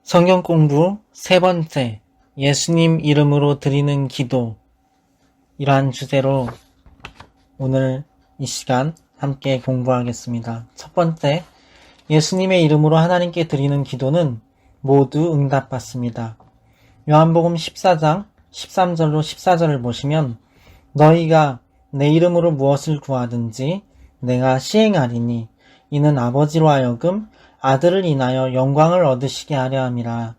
성경 공부 세 번째, 예수님 이름으로 드리는 기도. 이러한 주제로 오늘 이 시간 함께 공부하겠습니다. 첫 번째, 예수님의 이름으로 하나님께 드리는 기도는 모두 응답받습니다. 요한복음 14장 13절로 14절을 보시면 너희가 내 이름으로 무엇을 구하든지 내가 시행하리니 이는 아버지로 하여금 아들을 인하여 영광을 얻으시게 하려 함이라.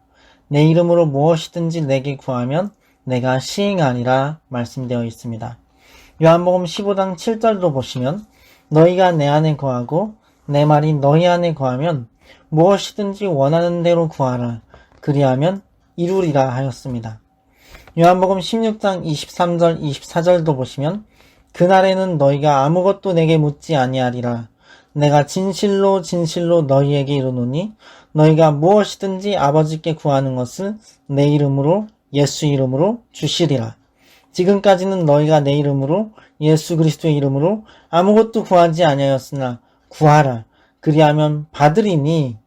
내 이름으로 무엇이든지 내게 구하면 내가 시행하리라 말씀되어 있습니다. 요한복음 15장 7절도 보시면 너희가 내 안에 거하고 내 말이 너희 안에 거하면 무엇이든지 원하는 대로 구하라. 그리하면 이루리라 하였습니다. 요한복음 16장 23절 24절도 보시면 그날에는 너희가 아무것도 내게 묻지 아니하리라. 내가 진실로 진실로 너희에게 이르노니 너희가 무엇이든지 아버지께 구하는 것을 내 이름으로 예수 이름으로 주시리라. 지금까지는 너희가 내 이름으로 예수 그리스도의 이름으로 아무것도 구하지 아니하였으나 구하라. 그리하면 받으리니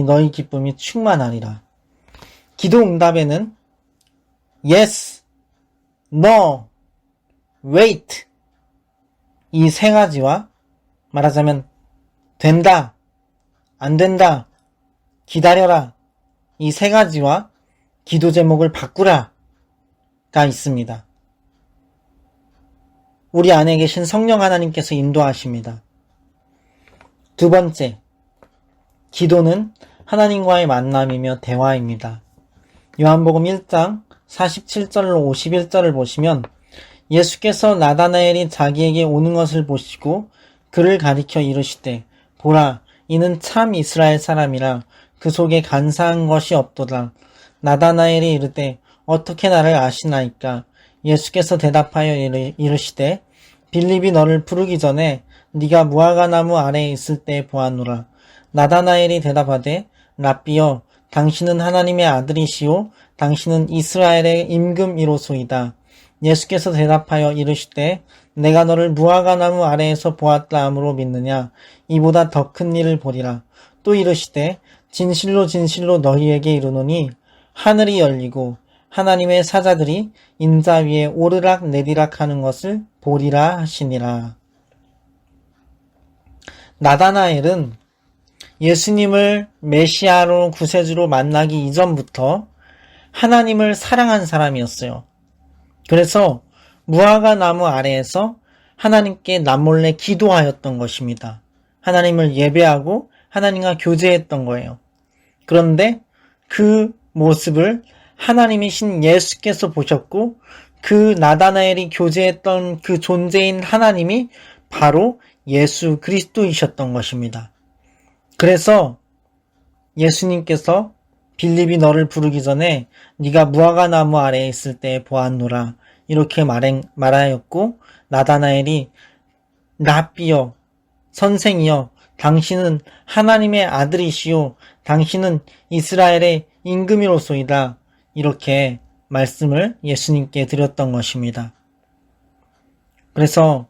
너희 기쁨이 충만하리라. 기도 응답에는 yes, no, wait 이 세 가지와 말하자면 된다, 안 된다, 기다려라 이 세 가지와 기도 제목을 바꾸라가 있습니다. 우리 안에 계신 성령 하나님께서 인도하십니다. 두 번째, 기도는 하나님과의 만남이며 대화입니다. 요한복음 1장 47절로 51절을 보시면 예수께서 나다나엘이 자기에게 오는 것을 보시고 그를 가리켜 이르시되 보라 이는 참 이스라엘 사람이라 그 속에 간사한 것이 없도다. 나다나엘이 이르되 어떻게 나를 아시나이까? 예수께서 대답하여 이르시되 빌립이 너를 부르기 전에 네가 무화과나무 아래에 있을 때 보았노라. 나다나엘이 대답하되 랍비여 당신은 하나님의 아들이시오 당신은 이스라엘의 임금이로소이다. 예수께서 대답하여 이르시되 내가 너를 무화과나무 아래에서 보았다 함으로 믿느냐? 이보다 더 큰 일을 보리라. 또 이르시되 진실로 진실로 너희에게 이르노니 하늘이 열리고 하나님의 사자들이 인자 위에 오르락 내리락 하는 것을 보리라 하시니라. 나다나엘은 예수님을 메시아로 구세주로 만나기 이전부터 하나님을 사랑한 사람이었어요. 그래서 무화과 나무 아래에서 하나님께 남몰래 기도하였던 것입니다. 하나님을 예배하고 하나님과 교제했던 거예요. 그런데 그 모습을 하나님이신 예수께서 보셨고 그 나다나엘이 교제했던 그 존재인 하나님이 바로 예수 그리스도이셨던 것입니다. 그래서 예수님께서 빌립이 너를 부르기 전에 네가 무화과나무 아래에 있을 때 보았노라 이렇게 말하였고 나다나엘이 랍비여 선생이여 당신은 하나님의 아들이시오 당신은 이스라엘의 임금이로소이다 이렇게 말씀을 예수님께 드렸던 것입니다. 그래서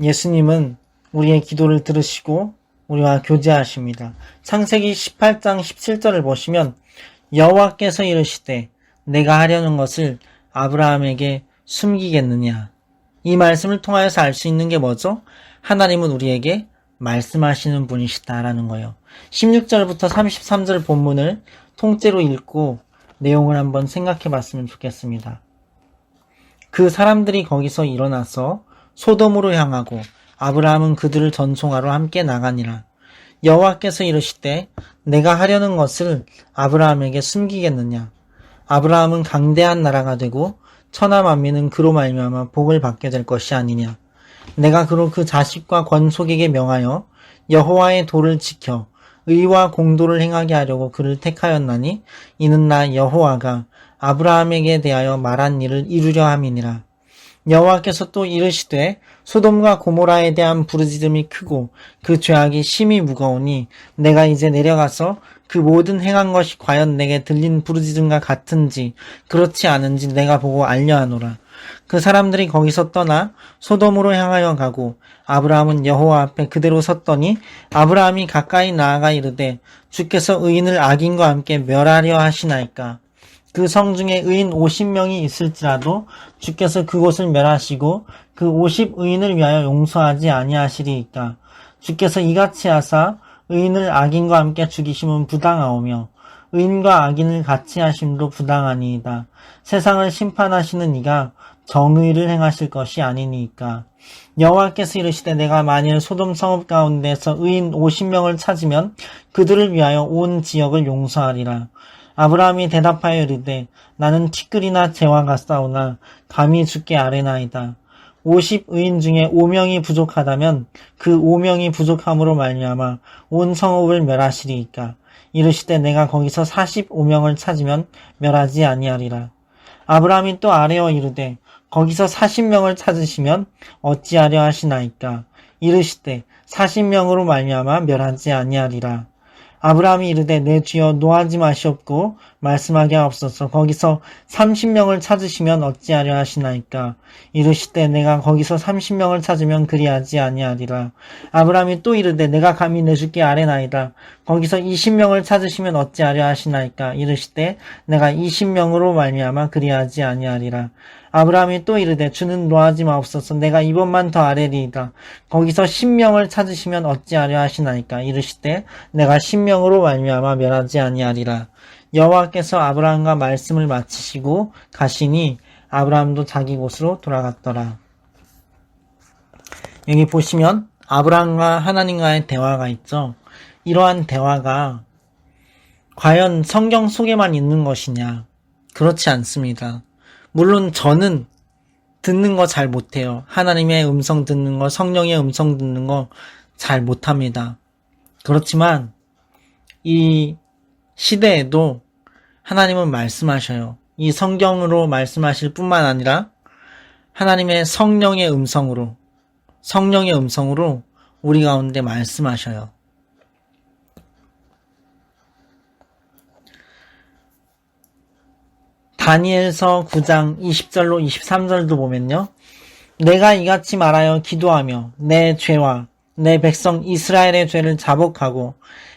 예수님은 우리의 기도를 들으시고 우리와 교제하십니다. 창세기 18장 17절을 보시면 여호와께서 이르시되 내가 하려는 것을 아브라함에게 숨기겠느냐. 이 말씀을 통하여서 알 수 있는 게 뭐죠? 하나님은 우리에게 말씀하시는 분이시다라는 거예요. 16절부터 33절 본문을 통째로 읽고 내용을 한번 생각해 봤으면 좋겠습니다. 그 사람들이 거기서 일어나서 소돔으로 향하고 아브라함은 그들을 전송하러 함께 나가니라. 여호와께서 이르시되 내가 하려는 것을 아브라함에게 숨기겠느냐. 아브라함은 강대한 나라가 되고 천하 만민은 그로 말미암아 복을 받게 될 것이 아니냐. 내가 그로 그 자식과 권속에게 명하여 여호와의 도를 지켜 의와 공도를 행하게 하려고 그를 택하였나니 이는 나 여호와가 아브라함에게 대하여 말한 일을 이루려 함이니라. 여호와께서 또 이르시되 소돔과 고모라에 대한 부르짖음이 크고 그 죄악이 심히 무거우니 내가 이제 내려가서 그 모든 행한 것이 과연 내게 들린 부르짖음과 같은지 그렇지 않은지 내가 보고 알려하노라. 그 사람들이 거기서 떠나 소돔으로 향하여 가고 아브라함은 여호와 앞에 그대로 섰더니 아브라함이 가까이 나아가 이르되 주께서 의인을 악인과 함께 멸하려 하시나이까. 그 성 중에 의인 50명이 있을지라도 주께서 그곳을 멸하시고 그 50의인을 위하여 용서하지 아니하시리이까. 주께서 이같이 하사 의인을 악인과 함께 죽이심은 부당하오며 의인과 악인을 같이 하심도 부당하니이다. 세상을 심판하시는 이가 정의를 행하실 것이 아니니까. 여호와께서 이르시되 내가 만일 소돔 성읍 가운데서 의인 50명을 찾으면 그들을 위하여 온 지역을 용서하리라. 아브라함이 대답하여 이르되 나는 티끌이나 재와 같사오나 감히 주께 아뢰나이다. 50의인 중에 5명이 부족하다면 그 5명이 부족함으로 말미암아 온 성읍을 멸하시리이까. 이르시되 내가 거기서 45명을 찾으면 멸하지 아니하리라. 아브라함이 또 아뢰어 이르되 거기서 40명을 찾으시면 어찌하려 하시나이까. 이르시되 40명으로 말미암아 멸하지 아니하리라. 아브라함이 이르되 내 주여 노하지 마시옵고 말씀하게 하옵소서. 거기서 30명을 찾으시면 어찌하려 하시나이까. 이르시되 내가 거기서 30명을 찾으면 그리하지 아니하리라. 아브라함이 또 이르되 내가 감히 내 주께 아뢰나이다. 거기서 20명을 찾으시면 어찌하려 하시나이까. 이르시되 내가 20명으로 말미암아 그리하지 아니하리라. 아브라함이 또 이르되 주는 노하지 마옵소서. 내가 이번만 더 아뢰리이다. 거기서 10명을 찾으시면 어찌하려 하시나이까. 이르시되 내가 10명으로 말미암아 멸하지 아니하리라. 여호와께서 아브라함과 말씀을 마치시고 가시니 아브라함도 자기 곳으로 돌아갔더라. 여기 보시면 아브라함과 하나님과의 대화가 있죠. 이러한 대화가 과연 성경 속에만 있는 것이냐? 그렇지 않습니다. 물론 저는 듣는 거 잘 못해요. 하나님의 음성 듣는 거, 성령의 음성 듣는 거 잘 못합니다. 그렇지만 이 시대에도 하나님은 말씀하셔요. 이 성경으로 말씀하실 뿐만 아니라 하나님의 성령의 음성으로 우리 가운데 말씀하셔요. 다니엘서 9장 20절로 23절도 보면요. 내가 이같이 말하여 기도하며 내 죄와 내 백성 이스라엘의 죄를 자복하고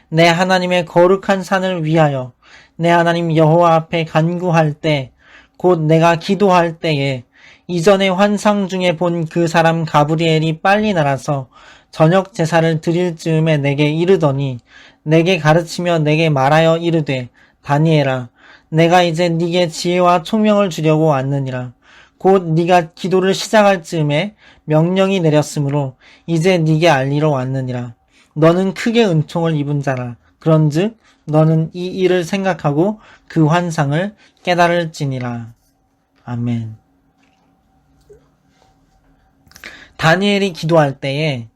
내 하나님의 거룩한 산을 위하여 내 하나님 여호와 앞에 간구할 때 곧 내가 기도할 때에 이전의 환상 중에 본 그 사람 가브리엘이 빨리 날아서 저녁 제사를 드릴 즈음에 내게 이르더니 내게 가르치며 내게 말하여 이르되 다니엘아 내가 이제 네게 지혜와 총명을 주려고 왔느니라. 곧 네가 기도를 시작할 즈음에 명령이 내렸으므로 이제 네게 알리러 왔느니라. 너는 크게 은총을 입은 자라. 그런즉 너는 이 일을 생각하고 그 환상을 깨달을지니라. 아멘. 다니엘이 기도할 때에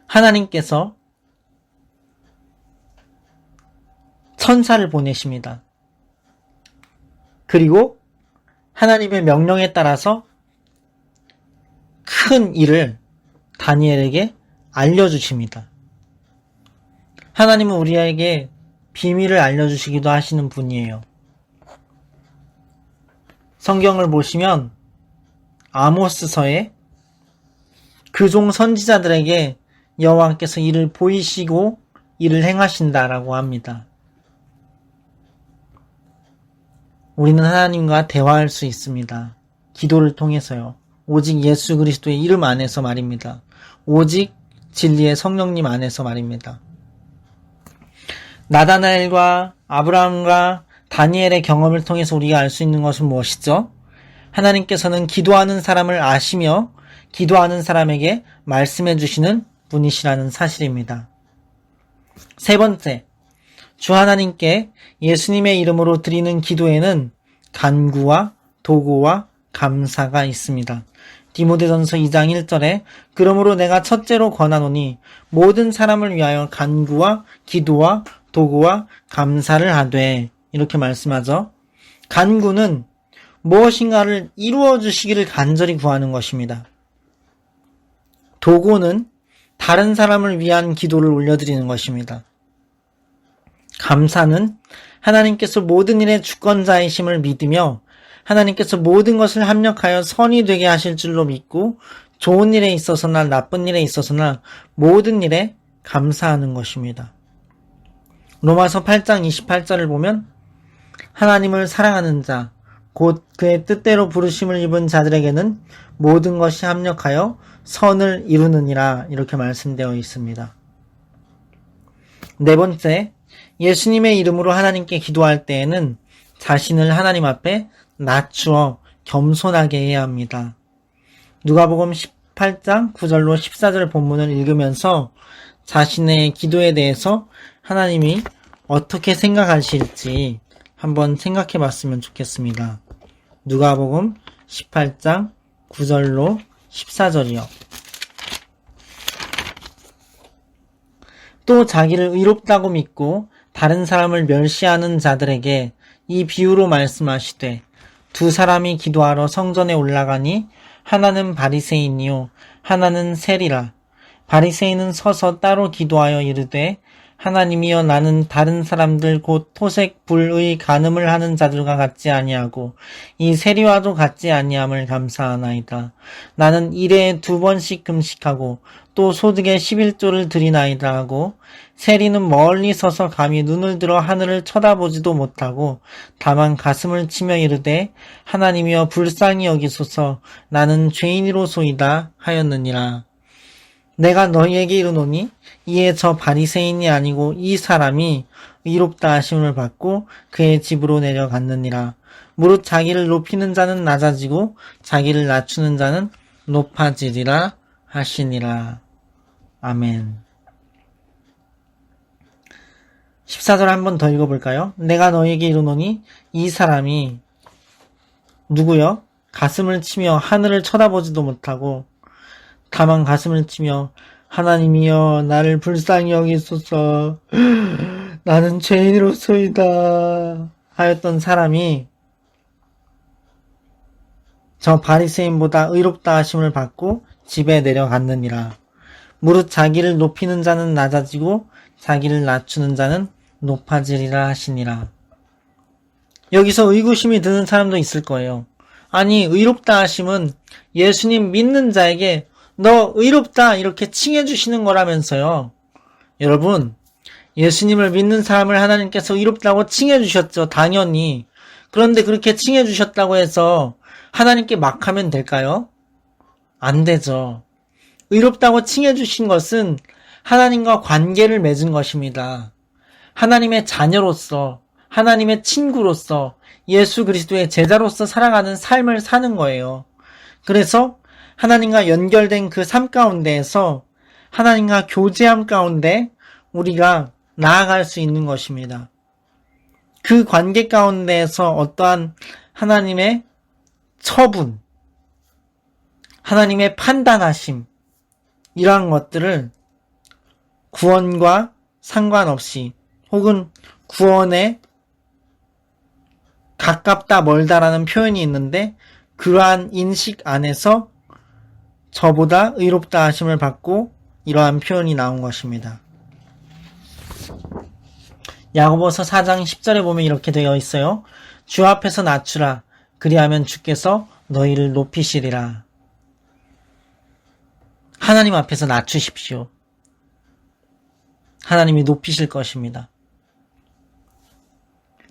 하나님께서 천사를 보내십니다. 그리고 하나님의 명령에 따라서 큰 일을 다니엘에게 알려주십니다. 하나님은 우리에게 비밀을 알려주시기도 하시는 분이에요. 성경을 보시면 아모스서에 그 종 선지자들에게 여호와께서 이를 보이시고 이를 행하신다라고 합니다. 우리는 하나님과 대화할 수 있습니다. 기도를 통해서요. 오직 예수 그리스도의 이름 안에서 말입니다. 오직 진리의 성령님 안에서 말입니다. 나다나엘과 아브라함과 다니엘의 경험을 통해서 우리가 알 수 있는 것은 무엇이죠? 하나님께서는 기도하는 사람을 아시며 기도하는 사람에게 말씀해 주시는 분이시라는 사실입니다. 세 번째, 주 하나님께 예수님의 이름으로 드리는 기도에는 간구와 도구와 감사가 있습니다. 디모데전서 2장 1절에 그러므로 내가 첫째로 권하노니 모든 사람을 위하여 간구와 기도와 도구와 감사를 하되 이렇게 말씀하죠. 간구는 무엇인가를 이루어 주시기를 간절히 구하는 것입니다. 도구는 다른 사람을 위한 기도를 올려드리는 것입니다. 감사는 하나님께서 모든 일의 주권자이심을 믿으며 하나님께서 모든 것을 합력하여 선이 되게 하실 줄로 믿고 좋은 일에 있어서나 나쁜 일에 있어서나 모든 일에 감사하는 것입니다. 로마서 8장 28절을 보면 하나님을 사랑하는 자, 곧 그의 뜻대로 부르심을 입은 자들에게는 모든 것이 합력하여 선을 이루느니라 이렇게 말씀되어 있습니다. 네 번째, 예수님의 이름으로 하나님께 기도할 때에는 자신을 하나님 앞에 낮추어 겸손하게 해야 합니다. 누가복음 18장 9절로 14절 본문을 읽으면서 자신의 기도에 대해서 하나님이 어떻게 생각하실지 한번 생각해 봤으면 좋겠습니다. 누가복음 18장 9절로 14절이요. 또 자기를 의롭다고 믿고 다른 사람을 멸시하는 자들에게 이 비유로 말씀하시되 두 사람이 기도하러 성전에 올라가니 하나는 바리새인이요 하나는 세리라. 바리새인은 서서 따로 기도하여 이르되 하나님이여 나는 다른 사람들 곧 토색 불의 간음을 하는 자들과 같지 아니하고 이 세리와도 같지 아니함을 감사하나이다. 나는 일에 2번씩 금식하고 또 소득의 11조를 드리나이다 하고 세리는 멀리 서서 감히 눈을 들어 하늘을 쳐다보지도 못하고 다만 가슴을 치며 이르되 하나님이여 불쌍히 여기소서 나는 죄인이로소이다 하였느니라. 내가 너희에게 이르노니 이에 저 바리새인이 아니고 이 사람이 의롭다 하심을 받고 그의 집으로 내려갔느니라. 무릇 자기를 높이는 자는 낮아지고 자기를 낮추는 자는 높아지리라 하시니라. 아멘. 14절 한 번 더 읽어볼까요? 내가 너희에게 이르노니 이 사람이 누구요? 가슴을 치며 하늘을 쳐다보지도 못하고 다만 가슴을 치며 하나님이여 나를 불쌍히 여기소서 나는 죄인으로소이다 하였던 사람이 저 바리새인보다 의롭다 하심을 받고 집에 내려갔느니라. 무릇 자기를 높이는 자는 낮아지고 자기를 낮추는 자는 높아지리라 하시니라. 여기서 의구심이 드는 사람도 있을 거예요. 아니 의롭다 하심은 예수님 믿는 자에게 너 의롭다 이렇게 칭해 주시는 거라면서요. 여러분, 예수님을 믿는 사람을 하나님께서 의롭다고 칭해 주셨죠. 당연히. 그런데 그렇게 칭해 주셨다고 해서 하나님께 막 하면 될까요? 안 되죠. 의롭다고 칭해 주신 것은 하나님과 관계를 맺은 것입니다. 하나님의 자녀로서, 하나님의 친구로서, 예수 그리스도의 제자로서 살아가는 삶을 사는 거예요. 그래서 하나님과 연결된 그 삶 가운데에서 하나님과 교제함 가운데 우리가 나아갈 수 있는 것입니다. 그 관계 가운데에서 어떠한 하나님의 처분, 하나님의 판단하심, 이러한 것들을 구원과 상관없이 혹은 구원에 가깝다 멀다라는 표현이 있는데 그러한 인식 안에서 저보다 의롭다 하심을 받고 이러한 표현이 나온 것입니다. 야고보서 4장 10절에 보면 이렇게 되어 있어요. 주 앞에서 낮추라. 그리하면 주께서 너희를 높이시리라. 하나님 앞에서 낮추십시오. 하나님이 높이실 것입니다.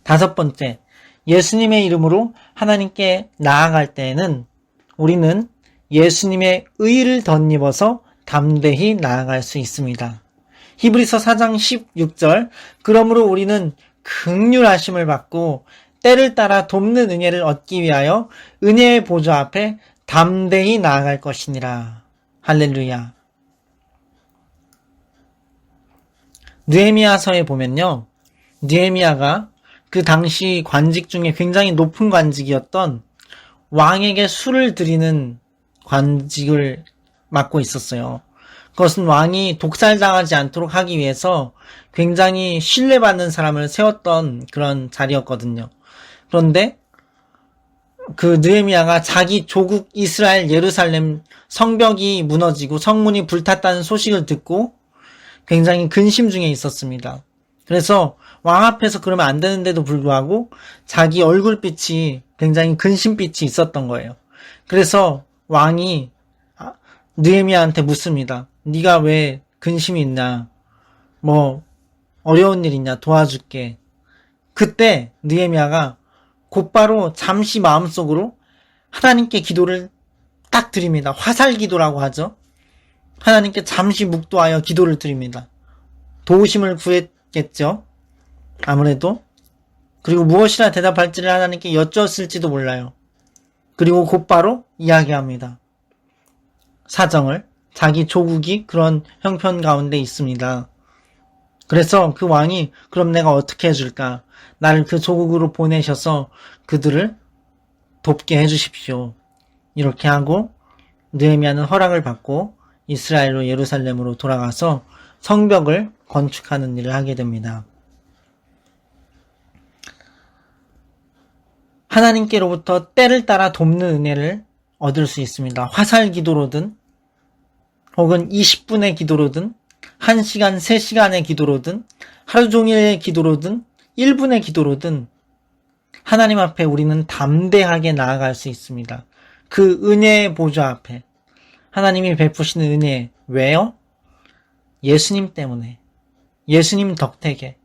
5번째, 예수님의 이름으로 하나님께 나아갈 때에는 우리는 예수님의 의를 덧입어서 담대히 나아갈 수 있습니다. 히브리서 4장 16절, 그러므로 우리는 긍휼하심을 받고 때를 따라 돕는 은혜를 얻기 위하여 은혜의 보좌 앞에 담대히 나아갈 것이니라. 할렐루야. 느헤미야서에 보면요, 느헤미야가 그 당시 관직 중에 굉장히 높은 관직이었던 왕에게 술을 드리는 관직을 맡고 있었어요. 그것은 왕이 독살당하지 않도록 하기 위해서 굉장히 신뢰받는 사람을 세웠던 그런 자리였거든요. 그런데 그 느헤미야가 자기 조국 이스라엘 예루살렘 성벽이 무너지고 성문이 불탔다는 소식을 듣고 굉장히 근심 중에 있었습니다. 그래서 왕 앞에서 그러면 안 되는데도 불구하고 자기 얼굴빛이 굉장히 근심빛이 있었던 거예요. 그래서 왕이 느헤미야한테 묻습니다. 네가 왜 근심이 있냐? 뭐 어려운 일 있냐? 도와줄게. 그때 느헤미야가 곧바로 잠시 마음속으로 하나님께 기도를 딱 드립니다. 화살 기도라고 하죠. 하나님께 잠시 묵도하여 기도를 드립니다. 도우심을 구했겠죠. 아무래도. 그리고 무엇이라 대답할지를 하나님께 여쭈었을지도 몰라요. 그리고 곧바로 이야기합니다. 사정을. 자기 조국이 그런 형편 가운데 있습니다. 그래서 그 왕이 그럼 내가 어떻게 해줄까? 나를 그 조국으로 보내셔서 그들을 돕게 해주십시오. 이렇게 하고 느헤미야는 허락을 받고 이스라엘로 예루살렘으로 돌아가서 성벽을 건축하는 일을 하게 됩니다. 하나님께로부터 때를 따라 돕는 은혜를 얻을 수 있습니다. 화살 기도로든 혹은 20분의 기도로든 1시간, 3시간의 기도로든 하루 종일의 기도로든 1분의 기도로든 하나님 앞에 우리는 담대하게 나아갈 수 있습니다. 그 은혜의 보좌 앞에 하나님이 베푸시는 은혜. 왜요? 예수님 때문에. 예수님 덕택에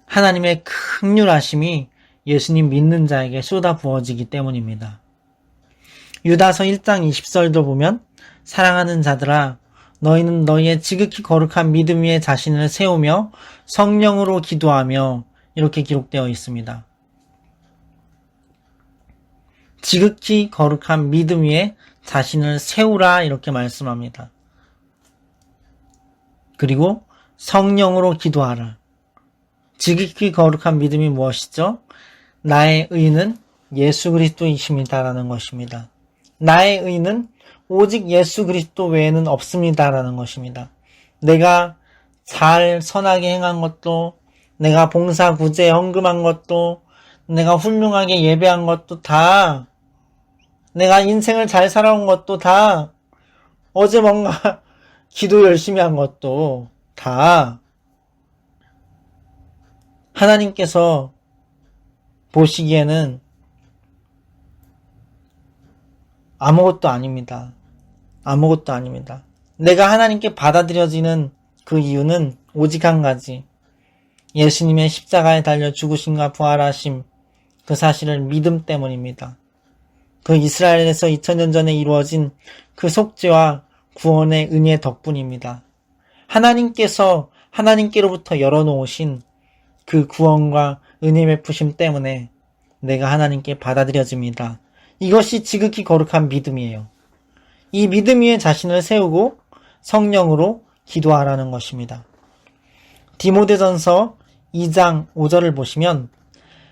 하나님의 긍휼하심이 예수님 믿는 자에게 쏟아 부어지기 때문입니다. 유다서 1장 20절도 보면 사랑하는 자들아 너희는 너희의 지극히 거룩한 믿음 위에 자신을 세우며 성령으로 기도하며 이렇게 기록되어 있습니다. 지극히 거룩한 믿음 위에 자신을 세우라 이렇게 말씀합니다. 그리고 성령으로 기도하라. 지극히 거룩한 믿음이 무엇이죠? 나의 의는 예수 그리스도이십니다라는 것입니다. 나의 의는 오직 예수 그리스도 외에는 없습니다라는 것입니다. 내가 잘 선하게 행한 것도, 내가 봉사 구제 헌금한 것도, 내가 훌륭하게 예배한 것도 다, 내가 인생을 잘 살아온 것도 다, 어제 뭔가 기도 열심히 한 것도 다 하나님께서 보시기에는 아무것도 아닙니다. 아무것도 아닙니다. 내가 하나님께 받아들여지는 그 이유는 오직 한 가지. 예수님의 십자가에 달려 죽으심과 부활하심, 그 사실을 믿음 때문입니다. 그 이스라엘에서 2000년 전에 이루어진 그 속죄와 구원의 은혜 덕분입니다. 하나님께서 하나님께로부터 열어놓으신 그 구원과 은혜 베푸심 때문에 내가 하나님께 받아들여집니다. 이것이 지극히 거룩한 믿음이에요. 이 믿음 위에 자신을 세우고 성령으로 기도하라는 것입니다. 디모데전서 2장 5절을 보시면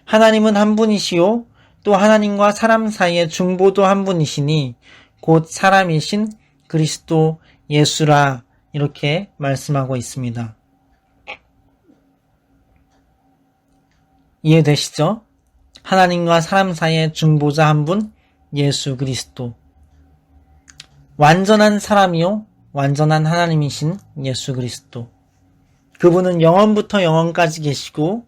하나님은 한 분이시요 또 하나님과 사람 사이의 중보도 한 분이시니 곧 사람이신 그리스도 예수라 이렇게 말씀하고 있습니다. 이해되시죠? 하나님과 사람 사이의 중보자 한 분 예수 그리스도. 완전한 사람이요 완전한 하나님이신 예수 그리스도. 그분은 영원부터 영원까지 계시고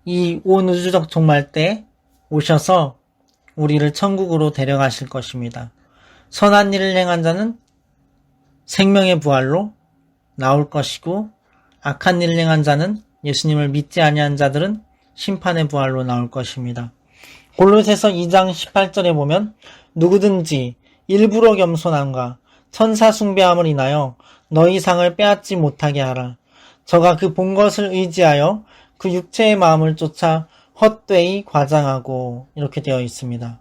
이 온 우주적 종말 때 오셔서 우리를 천국으로 데려가실 것입니다. 선한 일을 행한 자는 생명의 부활로 나올 것이고 악한 일을 행한 자는 예수님을 믿지 아니한 자들은 심판의 부활로 나올 것입니다. 골로새서 2장 18절에 보면 누구든지 일부러 겸손함과 천사 숭배함을 인하여 너희 상을 빼앗지 못하게 하라. 저가 그 본 것을 의지하여 그 육체의 마음을 쫓아 헛되이 과장하고 이렇게 되어 있습니다.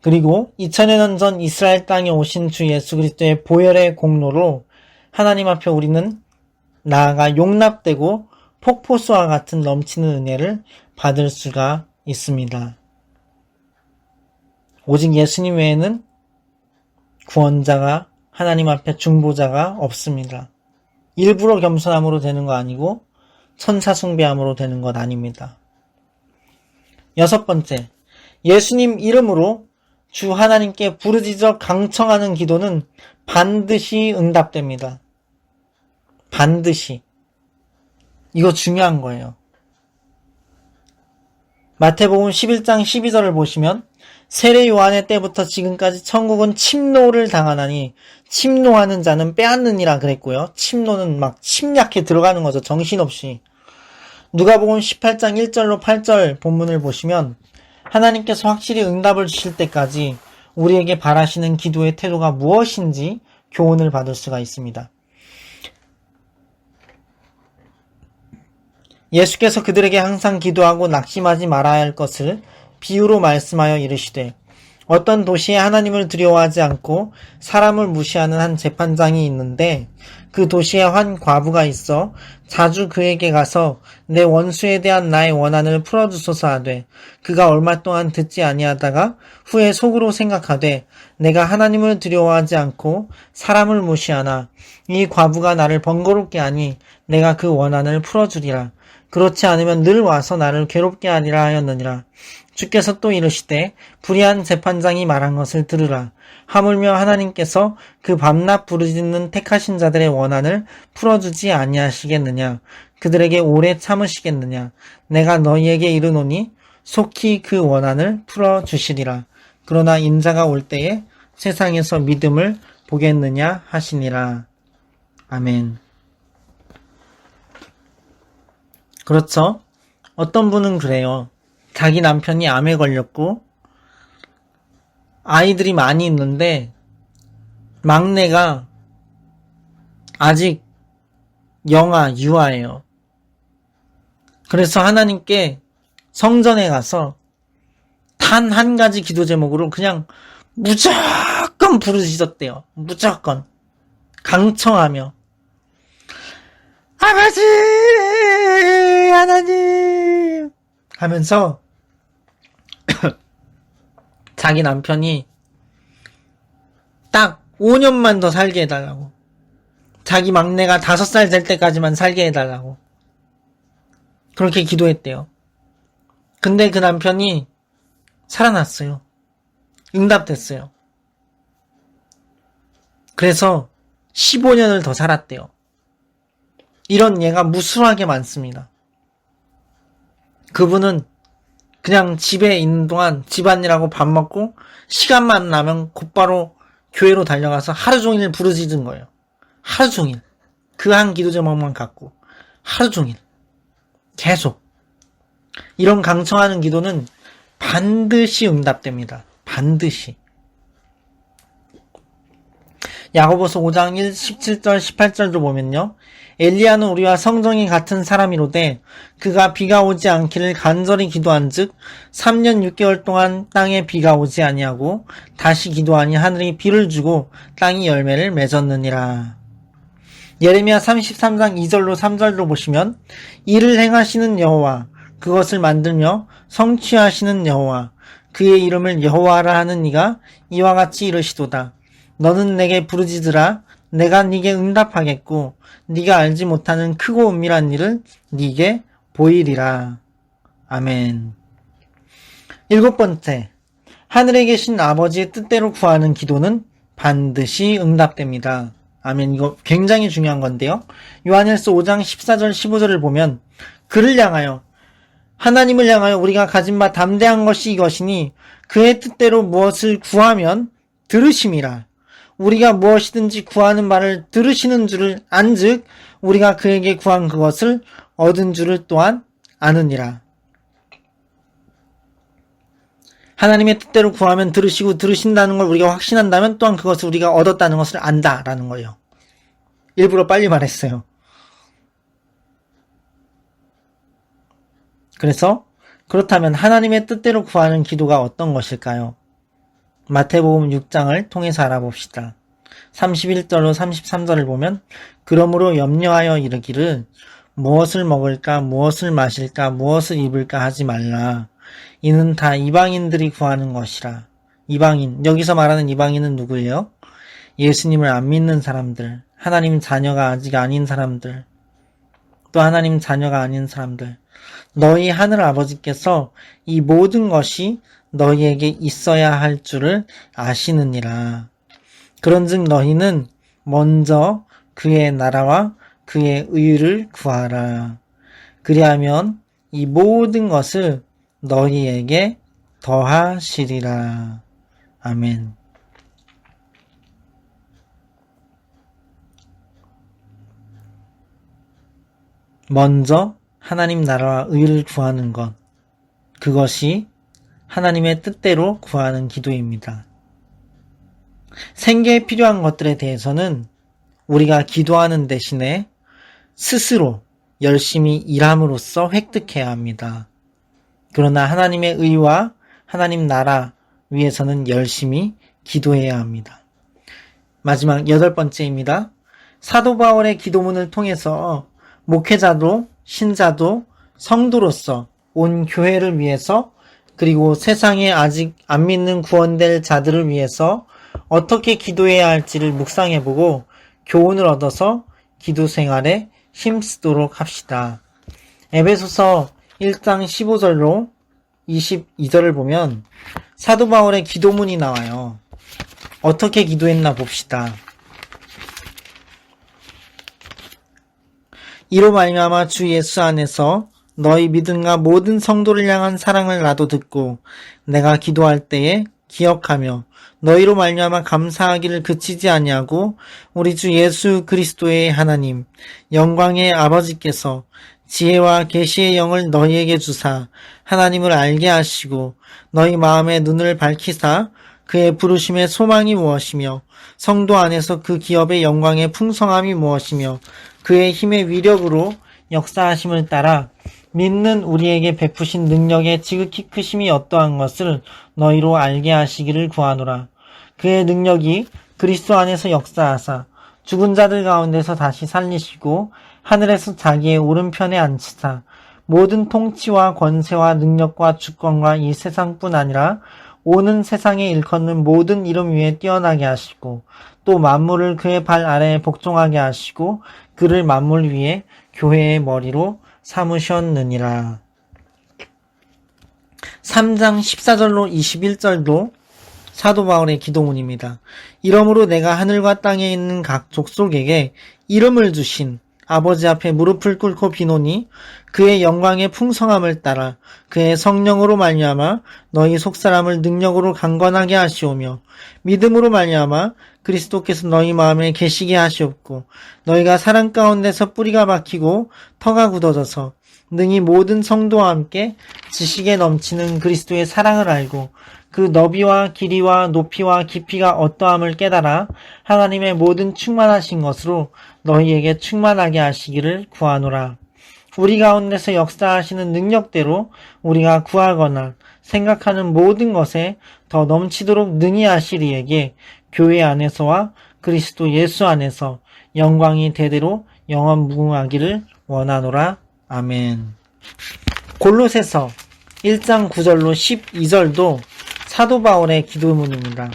그리고 2000여 년 전 이스라엘 땅에 오신 주 예수 그리스도의 보혈의 공로로 하나님 앞에 우리는 나아가 용납되고 폭포수와 같은 넘치는 은혜를 받을 수가 있습니다. 오직 예수님 외에는 구원자가 하나님 앞에 중보자가 없습니다. 일부러 겸손함으로 되는 거 아니고 천사 숭배함으로 되는 것 아닙니다. 6번째, 예수님 이름으로 주 하나님께 부르짖어 강청하는 기도는 반드시 응답됩니다. 반드시. 이거 중요한 거예요. 마태복음 11장 12절을 보시면 세례 요한의 때부터 지금까지 천국은 침노를 당하나니 침노하는 자는 빼앗느니라 그랬고요. 침노는 막 침략해 들어가는 거죠. 정신없이. 누가복음 18장 1절로 8절 본문을 보시면 하나님께서 확실히 응답을 주실 때까지 우리에게 바라시는 기도의 태도가 무엇인지 교훈을 받을 수가 있습니다. 예수께서 그들에게 항상 기도하고 낙심하지 말아야 할 것을 비유로 말씀하여 이르시되 어떤 도시에 하나님을 두려워하지 않고 사람을 무시하는 한 재판장이 있는데 그 도시에 한 과부가 있어 자주 그에게 가서 내 원수에 대한 나의 원한을 풀어주소서 하되 그가 얼마 동안 듣지 아니하다가 후에 속으로 생각하되 내가 하나님을 두려워하지 않고 사람을 무시하나 이 과부가 나를 번거롭게 하니 내가 그 원한을 풀어주리라. 그렇지 않으면 늘 와서 나를 괴롭게 하리라 하였느니라. 주께서 또 이르시되 불의한 재판장이 말한 것을 들으라. 하물며 하나님께서 그 밤낮 부르짖는 택하신 자들의 원한을 풀어주지 아니하시겠느냐. 그들에게 오래 참으시겠느냐. 내가 너희에게 이르노니 속히 그 원한을 풀어주시리라. 그러나 인자가 올 때에 세상에서 믿음을 보겠느냐 하시니라. 아멘. 그렇죠? 어떤 분은 그래요. 자기 남편이 암에 걸렸고 아이들이 많이 있는데 막내가 아직 유아예요. 그래서 하나님께 성전에 가서 단 한 가지 기도 제목으로 그냥 무조건 부르짖었대요. 무조건 강청하며 아버지 하나님 하면서 자기 남편이 딱 5년만 더 살게 해달라고, 자기 막내가 5살 될 때까지만 살게 해달라고 그렇게 기도했대요. 근데 그 남편이 살아났어요. 응답됐어요. 그래서 15년을 더 살았대요. 이런 예가 무수하게 많습니다. 그분은 그냥 집에 있는 동안 집안일하고 밥 먹고 시간만 나면 곧바로 교회로 달려가서 하루 종일 부르짖은 거예요. 하루 종일. 그 한 기도 제목만 갖고 하루 종일 계속. 이런 강청하는 기도는 반드시 응답됩니다. 반드시. 야고보서 5장 17절 18절도 보면요. 엘리야는 우리와 성정이 같은 사람이로되 그가 비가 오지 않기를 간절히 기도한즉 3년 6개월 동안 땅에 비가 오지 아니하고 다시 기도하니 하늘이 비를 주고 땅이 열매를 맺었느니라. 예레미야 33장 2절로 3절로 보시면 이를 행하시는 여호와, 그것을 만들며 성취하시는 여호와, 그의 이름을 여호와라 하는 이가 이와 같이 이르시도다. 너는 내게 부르짖으라. 내가 네게 응답하겠고 네가 알지 못하는 크고 은밀한 일을 네게 보이리라. 아멘. 7번째, 하늘에 계신 아버지의 뜻대로 구하는 기도는 반드시 응답됩니다. 아멘. 이거 굉장히 중요한 건데요. 요한일서 5장 14절 15절을 보면 그를 향하여, 하나님을 향하여 우리가 가진 바 담대한 것이 이것이니 그의 뜻대로 무엇을 구하면 들으심이라. 우리가 무엇이든지 구하는 바를 들으시는 줄을 안즉 우리가 그에게 구한 그것을 얻은 줄을 또한 아느니라. 하나님의 뜻대로 구하면 들으시고 들으신다는 걸 우리가 확신한다면 또한 그것을 우리가 얻었다는 것을 안다라는 거예요. 일부러 빨리 말했어요. 그래서 그렇다면 하나님의 뜻대로 구하는 기도가 어떤 것일까요? 마태복음 6장을 통해서 알아봅시다. 31절로 33절을 보면 그러므로 염려하여 이르기를 무엇을 먹을까 무엇을 마실까 무엇을 입을까 하지 말라. 이는 다 이방인들이 구하는 것이라. 이방인, 여기서 말하는 이방인은 누구예요? 예수님을 안 믿는 사람들, 하나님 자녀가 아직 아닌 사람들, 또 하나님 자녀가 아닌 사람들. 너희 하늘 아버지께서 이 모든 것이 너희에게 있어야 할 줄을 아시느니라. 그런즉 너희는 먼저 그의 나라와 그의 의를 구하라. 그리하면 이 모든 것을 너희에게 더하시리라. 아멘. 먼저 하나님 나라와 의를 구하는 것, 그것이 하나님의 뜻대로 구하는 기도입니다. 생계에 필요한 것들에 대해서는 우리가 기도하는 대신에 스스로 열심히 일함으로써 획득해야 합니다. 그러나 하나님의 의와 하나님 나라 위해서는 열심히 기도해야 합니다. 마지막 8번째입니다. 사도 바울의 기도문을 통해서 목회자도 신자도 성도로서 온 교회를 위해서 그리고 세상에 아직 안 믿는 구원될 자들을 위해서 어떻게 기도해야 할지를 묵상해보고 교훈을 얻어서 기도 생활에 힘쓰도록 합시다. 에베소서 1장 15절로 22절을 보면 사도 바울의 기도문이 나와요. 어떻게 기도했나 봅시다. 이로 말미암아 주 예수 안에서 너희 믿음과 모든 성도를 향한 사랑을 나도 듣고 내가 기도할 때에 기억하며 너희로 말미암아 감사하기를 그치지 아니하고 우리 주 예수 그리스도의 하나님 영광의 아버지께서 지혜와 계시의 영을 너희에게 주사 하나님을 알게 하시고 너희 마음의 눈을 밝히사 그의 부르심의 소망이 무엇이며 성도 안에서 그 기업의 영광의 풍성함이 무엇이며 그의 힘의 위력으로 역사하심을 따라 믿는 우리에게 베푸신 능력의 지극히 크심이 어떠한 것을 너희로 알게 하시기를 구하노라. 그의 능력이 그리스도 안에서 역사하사 죽은 자들 가운데서 다시 살리시고 하늘에서 자기의 오른편에 앉히사 모든 통치와 권세와 능력과 주권과 이 세상뿐 아니라 오는 세상에 일컫는 모든 이름 위에 뛰어나게 하시고 또 만물을 그의 발 아래에 복종하게 하시고 그를 만물 위에 교회의 머리로 삼으셨느니라. 3장 14절로 21절도 사도 바울의 기도문입니다. 이러므로 내가 하늘과 땅에 있는 각 족속에게 이름을 주신 아버지 앞에 무릎을 꿇고 비노니 그의 영광의 풍성함을 따라 그의 성령으로 말미암아 너희 속사람을 능력으로 강건하게 하시오며 믿음으로 말미암아 그리스도께서 너희 마음에 계시게 하시옵고 너희가 사랑 가운데서 뿌리가 박히고 터가 굳어져서 능히 모든 성도와 함께 지식에 넘치는 그리스도의 사랑을 알고 그 너비와 길이와 높이와 깊이가 어떠함을 깨달아 하나님의 모든 충만하신 것으로 너희에게 충만하게 하시기를 구하노라. 우리 가운데서 역사하시는 능력대로 우리가 구하거나 생각하는 모든 것에 더 넘치도록 능히 하시리에게 교회 안에서와 그리스도 예수 안에서 영광이 대대로 영원 무궁하기를 원하노라. 아멘. 골로새서 1장 9절로 12절도 사도 바울의 기도문입니다.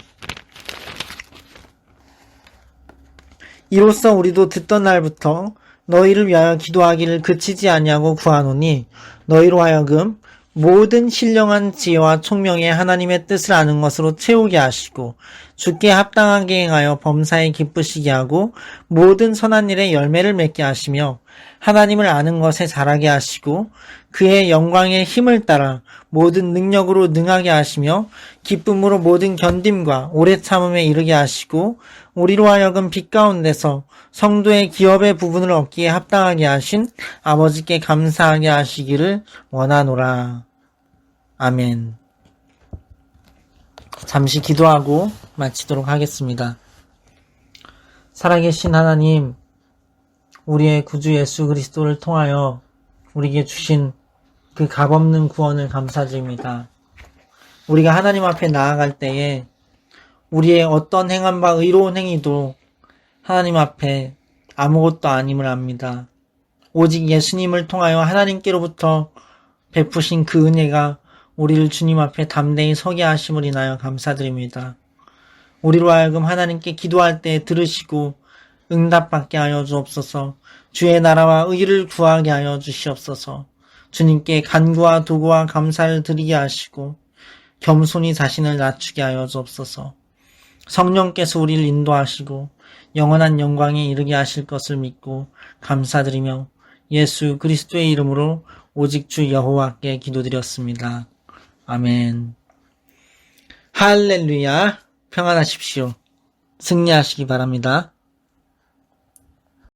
이로써 우리도 듣던 날부터 너희를 위하여 기도하기를 그치지 아니하고 구하노니 너희로 하여금 모든 신령한 지혜와 총명에 하나님의 뜻을 아는 것으로 채우게 하시고 주께 합당하게 행하여 범사에 기쁘시게 하고 모든 선한 일에 열매를 맺게 하시며 하나님을 아는 것에 자라게 하시고 그의 영광의 힘을 따라 모든 능력으로 능하게 하시며 기쁨으로 모든 견딤과 오래 참음에 이르게 하시고 우리로 하여금 빛 가운데서 성도의 기업의 부분을 얻기에 합당하게 하신 아버지께 감사하게 하시기를 원하노라. 아멘. 잠시 기도하고 마치도록 하겠습니다. 살아계신 하나님, 우리의 구주 예수 그리스도를 통하여 우리에게 주신 그 값없는 구원을 감사드립니다. 우리가 하나님 앞에 나아갈 때에 우리의 어떤 행한 바 의로운 행위도 하나님 앞에 아무것도 아님을 압니다. 오직 예수님을 통하여 하나님께로부터 베푸신 그 은혜가 우리를 주님 앞에 담대히 서게 하심을 인하여 감사드립니다. 우리로 하여금 하나님께 기도할 때 들으시고 응답받게 하여 주옵소서. 주의 나라와 의를 구하게 하여 주시옵소서. 주님께 간구와 도구와 감사를 드리게 하시고 겸손히 자신을 낮추게 하여 주옵소서. 성령께서 우리를 인도하시고 영원한 영광에 이르게 하실 것을 믿고 감사드리며 예수 그리스도의 이름으로 오직 주 여호와께 기도드렸습니다. 아멘. 할렐루야. 평안하십시오. 승리하시기 바랍니다.